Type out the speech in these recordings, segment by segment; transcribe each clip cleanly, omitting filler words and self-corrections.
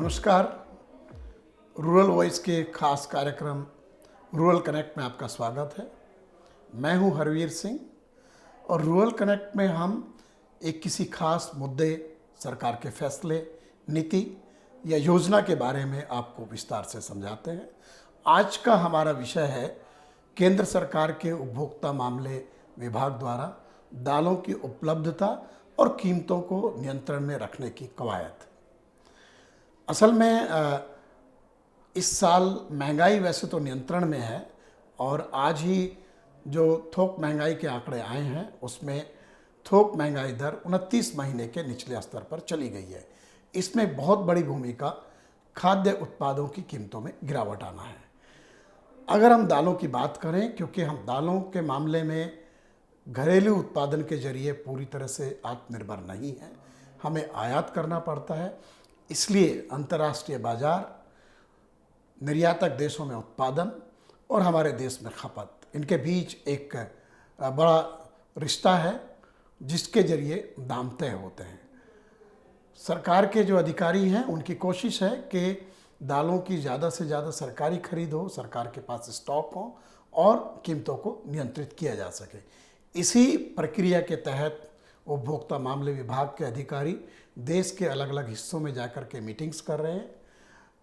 नमस्कार। Rural voice के खास कार्यक्रम रूरल कनेक्ट में आपका स्वागत है। मैं हूं हरवीर सिंह और रूरल कनेक्ट में हम एक किसी खास मुद्दे, सरकार के फैसले, नीति या योजना के बारे में आपको विस्तार से समझाते हैं। आज का हमारा विषय है केंद्र सरकार के उपभोक्ता मामले विभाग द्वारा दालों की उपलब्धता और कीमतों को नियंत्रण में रखने की कवायद। असल में इस साल महंगाई वैसे तो नियंत्रण में है और आज ही जो थोक महंगाई के आंकड़े आए हैं उसमें थोक महंगाई दर 29 महीने के निचले स्तर पर चली गई है। इसमें बहुत बड़ी भूमिका खाद्य उत्पादों की कीमतों में गिरावट आना है। अगर हम दालों की बात करें, क्योंकि हम दालों के मामले में घरेलू उत्पादन के जरिए पूरी तरह से आत्मनिर्भर नहीं हैं, हमें आयात करना पड़ता है। इसलिए अंतर्राष्ट्रीय बाजार, निर्यातक देशों में उत्पादन और हमारे देश में खपत, इनके बीच एक बड़ा रिश्ता है जिसके जरिए दाम तय होते हैं। सरकार के जो अधिकारी हैं उनकी कोशिश है कि दालों की ज़्यादा से ज़्यादा सरकारी खरीद हो, सरकार के पास स्टॉक हो और कीमतों को नियंत्रित किया जा सके। इसी प्रक्रिया के तहत उपभोक्ता मामले विभाग के अधिकारी देश के अलग अलग हिस्सों में जाकर के मीटिंग्स कर रहे हैं,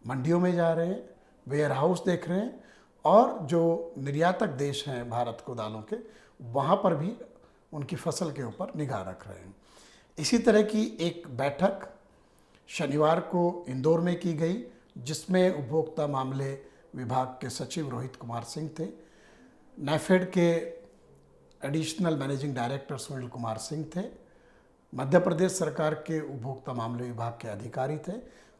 मंडियों में जा रहे हैं, वेयर हाउस देख रहे हैं और जो निर्यातक देश हैं भारत को दालों के, वहाँ पर भी उनकी फसल के ऊपर निगाह रख रहे हैं। इसी तरह की एक बैठक शनिवार को इंदौर में की गई, जिसमें उपभोक्ता मामले विभाग के सचिव रोहित कुमार सिंह थे, नैफेड के additional managing director Sunil Kumar Singh थे, मध्य प्रदेश सरकार के उपभोक्ता मामले विभाग के अधिकारी थे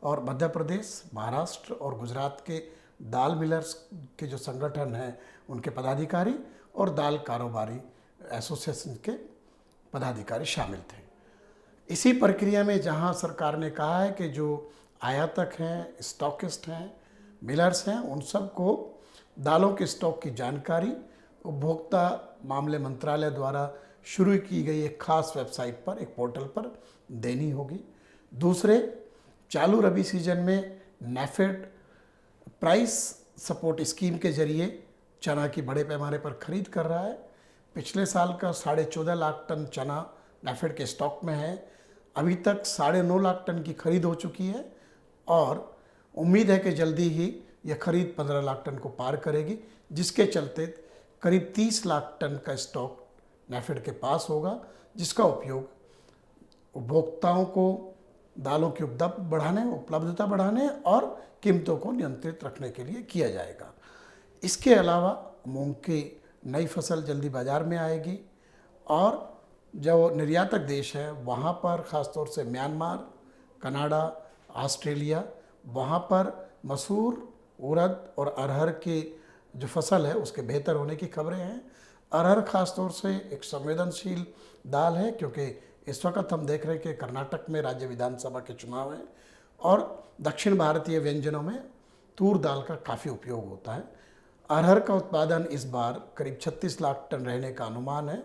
और मध्य प्रदेश, महाराष्ट्र और गुजरात के दाल मिलर्स के जो संगठन हैं उनके पदाधिकारी और दाल कारोबारी एसोसिएशन के पदाधिकारी शामिल थे। इसी प्रक्रिया में जहां सरकार ने कहा है कि जो आयातक हैं, स्टॉकिस्ट हैं, मिलर्स हैं, उन सबको दालों के स्टॉक की जानकारी उपभोक्ता मामले मंत्रालय द्वारा शुरू की गई एक खास वेबसाइट पर, एक पोर्टल पर देनी होगी। दूसरे, चालू रबी सीजन में नैफेड प्राइस सपोर्ट स्कीम के जरिए चना की बड़े पैमाने पर खरीद कर रहा है। पिछले साल का 14.5 लाख टन चना नैफेड के स्टॉक में है। अभी तक 9.5 लाख टन की खरीद हो चुकी है और उम्मीद है कि जल्दी ही यह खरीद 15 लाख टन को पार करेगी, जिसके चलते करीब 30 लाख टन का स्टॉक नैफेड के पास होगा, जिसका उपयोग उपभोक्ताओं को दालों की उपलब्धता बढ़ाने और कीमतों को नियंत्रित रखने के लिए किया जाएगा। इसके अलावा मूंग की नई फसल जल्दी बाजार में आएगी और जो निर्यातक देश है वहाँ पर ख़ासतौर से म्यांमार, कनाडा, ऑस्ट्रेलिया, वहाँ पर मसूर, उड़द और अरहर की जो फसल है उसके बेहतर होने की खबरें हैं। अरहर खासतौर से एक संवेदनशील दाल है, क्योंकि इस वक्त हम देख रहे हैं कि कर्नाटक में राज्य विधानसभा के चुनाव हैं और दक्षिण भारतीय व्यंजनों में तूर दाल का काफ़ी उपयोग होता है। अरहर का उत्पादन इस बार करीब 36 लाख टन रहने का अनुमान है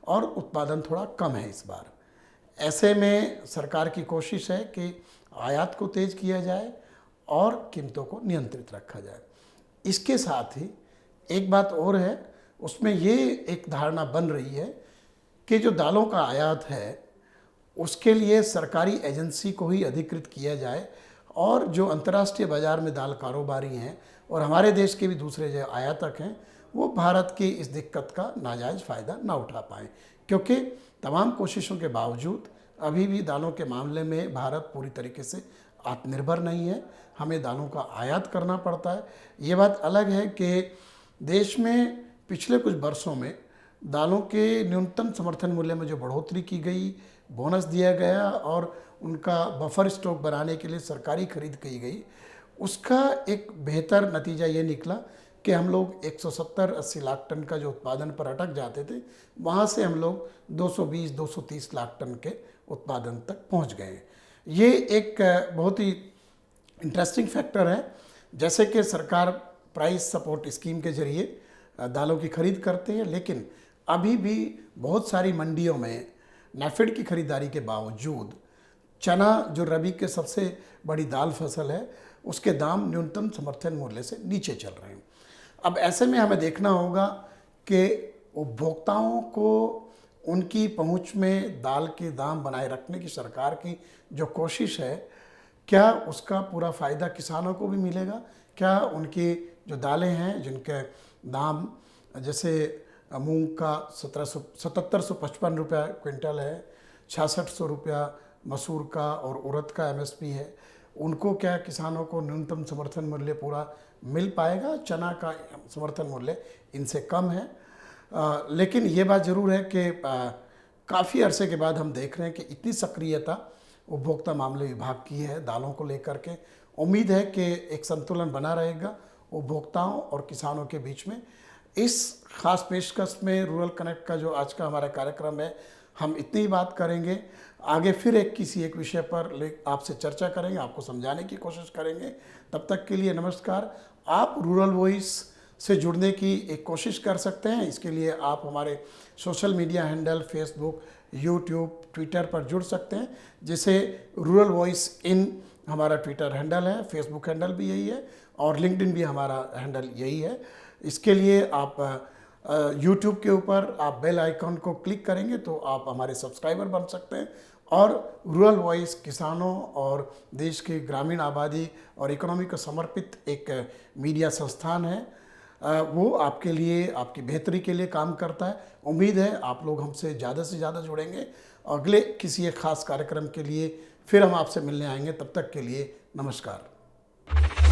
और उत्पादन थोड़ा कम है इस बार। ऐसे में सरकार की कोशिश है कि आयात को तेज़ किया जाए और कीमतों को नियंत्रित रखा जाए। इसके साथ ही एक बात और है, उसमें ये एक धारणा बन रही है कि जो दालों का आयात है उसके लिए सरकारी एजेंसी को ही अधिकृत किया जाए और जो अंतर्राष्ट्रीय बाजार में दाल कारोबारी हैं और हमारे देश के भी दूसरे जो आयातक हैं वो भारत की इस दिक्कत का नाजायज़ फ़ायदा ना उठा पाएँ, क्योंकि तमाम कोशिशों के बावजूद अभी भी दालों के मामले में भारत पूरी तरीके से आत्मनिर्भर नहीं है। हमें दालों का आयात करना पड़ता है। ये बात अलग है कि देश में पिछले कुछ वर्षों में दालों के न्यूनतम समर्थन मूल्य में जो बढ़ोतरी की गई, बोनस दिया गया और उनका बफर स्टॉक बनाने के लिए सरकारी खरीद की गई, उसका एक बेहतर नतीजा ये निकला कि हम लोग 170-80 लाख टन का जो उत्पादन पर अटक जाते थे, वहाँ से हम लोग 220-230 लाख टन के उत्पादन तक पहुँच गए। ये एक बहुत ही इंटरेस्टिंग फैक्टर है। जैसे कि सरकार प्राइस सपोर्ट स्कीम के जरिए दालों की खरीद करते हैं, लेकिन अभी भी बहुत सारी मंडियों में नैफेड की खरीदारी के बावजूद चना जो रबी के सबसे बड़ी दाल फसल है, उसके दाम न्यूनतम समर्थन मूल्य से नीचे चल रहे हैं। अब ऐसे में हमें देखना होगा कि उपभोक्ताओं को उनकी पहुंच में दाल के दाम बनाए रखने की सरकार की जो कोशिश है, क्या उसका पूरा फ़ायदा किसानों को भी मिलेगा? क्या उनकी जो दालें हैं जिनके दाम जैसे मूंग का 7755 रुपया क्विंटल है, 6600 रुपया मसूर का और उड़द का एमएसपी है, उनको क्या किसानों को न्यूनतम समर्थन मूल्य पूरा मिल पाएगा? चना का समर्थन मूल्य इनसे कम है। लेकिन ये बात ज़रूर है कि काफ़ी अरसे के बाद हम देख रहे हैं कि इतनी सक्रियता उपभोक्ता मामले विभाग की है दालों को लेकर के। उम्मीद है कि एक संतुलन बना रहेगा उपभोक्ताओं और किसानों के बीच में। इस खास पेशकश में रूरल कनेक्ट का जो आज का हमारा कार्यक्रम है, हम इतनी ही बात करेंगे। आगे फिर किसी एक विषय पर आपसे चर्चा करेंगे, आपको समझाने की कोशिश करेंगे। तब तक के लिए नमस्कार। आप रूरल वॉइस से जुड़ने की एक कोशिश कर सकते हैं। इसके लिए आप हमारे social media handle Facebook, YouTube, Twitter पर जुड़ सकते हैं, जिसे रूरल वॉइस इन हमारा ट्विटर हैंडल है, फेसबुक हैंडल भी यही है और लिंक्डइन भी हमारा हैंडल यही है। इसके लिए आप यूट्यूब के ऊपर आप बेल आइकॉन को क्लिक करेंगे तो आप हमारे सब्सक्राइबर बन सकते हैं। और रूरल वॉइस किसानों और देश की ग्रामीण आबादी और इकोनॉमी को समर्पित एक मीडिया संस्थान है। वो आपके लिए, आपकी बेहतरी के लिए काम करता है। उम्मीद है आप लोग हमसे ज़्यादा से ज़्यादा जुड़ेंगे। अगले किसी एक ख़ास कार्यक्रम के लिए फिर हम आपसे मिलने आएंगे। तब तक के लिए नमस्कार।